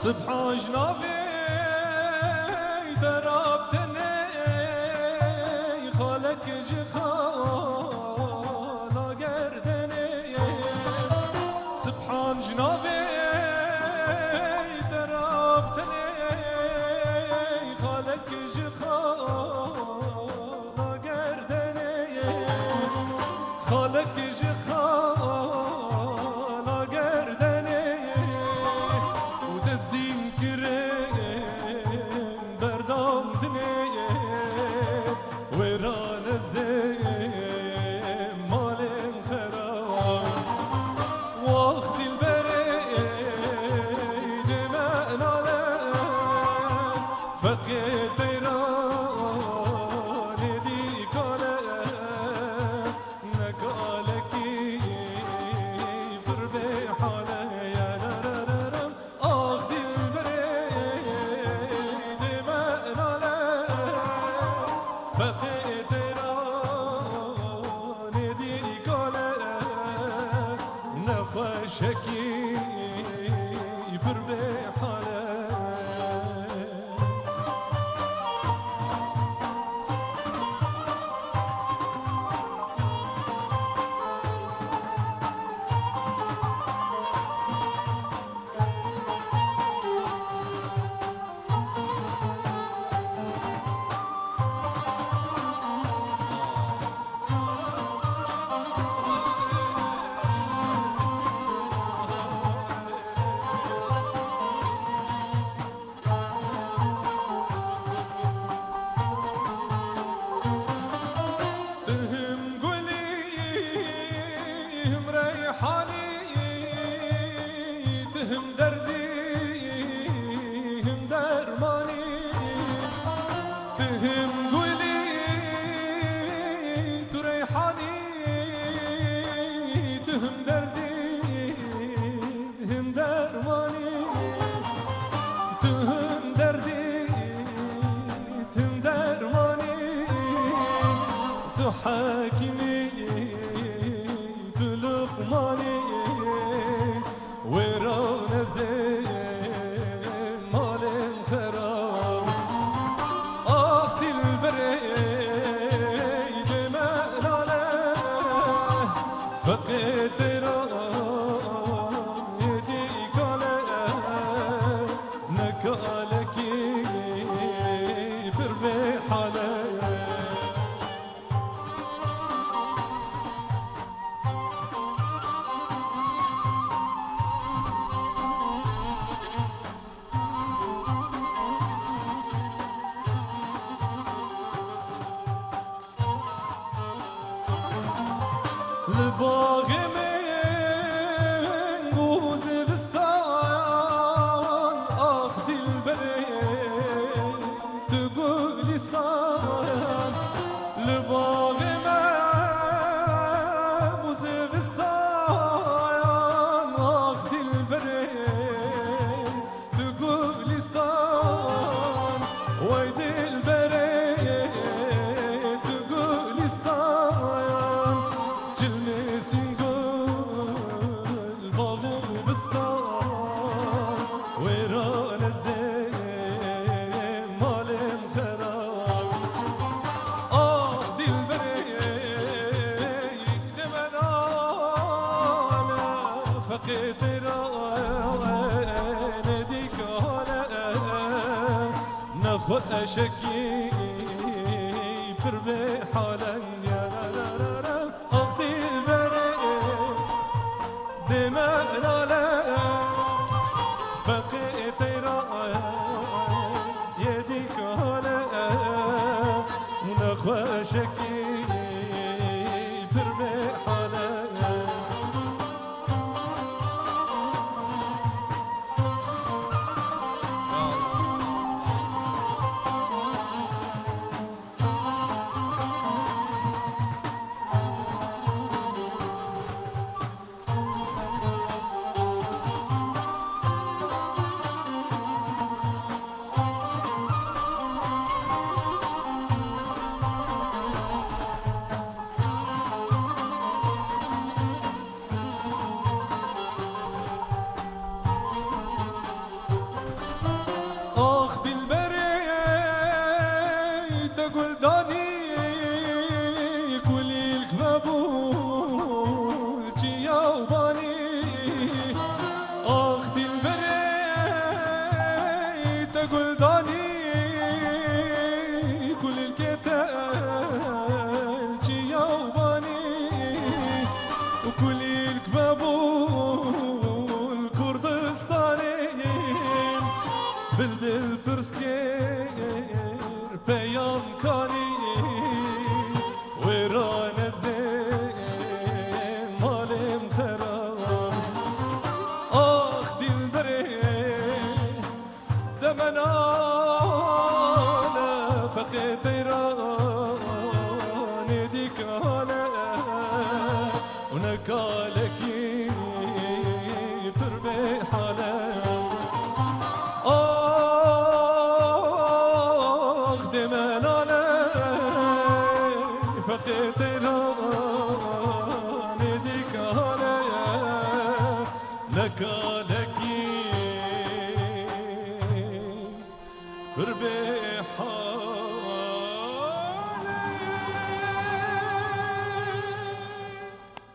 سبحان جنابي دربتني خالك جخانا قردني سبحان جنابي دربتني خالك جخانا قردني خالك جخانا قردني ودزدين كريم بردام دني ويران الزين مال خراب وقت البريد ما نالم فقيت طيران ديك علم نقالك قربي حالي يا نرررم أخذ البريد ما نالم فقيت طيران ديك علم نفشكي قربي حالي تهم قوليهم ريحاني تهم درديهم درماني تهم قولي تريحاني تهم درديهم درماني تهم درديهم درماني تحاكمي تلقماني ويران زين مال خراب أخذ البريد ما ناله فقيت رايديك عليه نكالك بربي حالي لباغي من بوز بستان أخذ البريد تقول استان لباغي من بوز بستان أخذ البريد تقول استان ويد البريد تقول استان جلمسين قول باغو بستان ويران الزين مال خراب أخذ البريد من أنا فقيت راين ديك هلا نخوة شكي بربي حالا يا ررررم أخذ البريد دماء نالا بقيت راية يديك هلا ونخوة شكي بربي حالا كليلك بابول كردستانيم بلبل برسكير بيام كاني ويران الزين مالم خراب آخ دلبري دمنا فقيت راني ديك هلا ونقالك بربي حلا آخ دمنا فقيت راني ديك هلا نقالك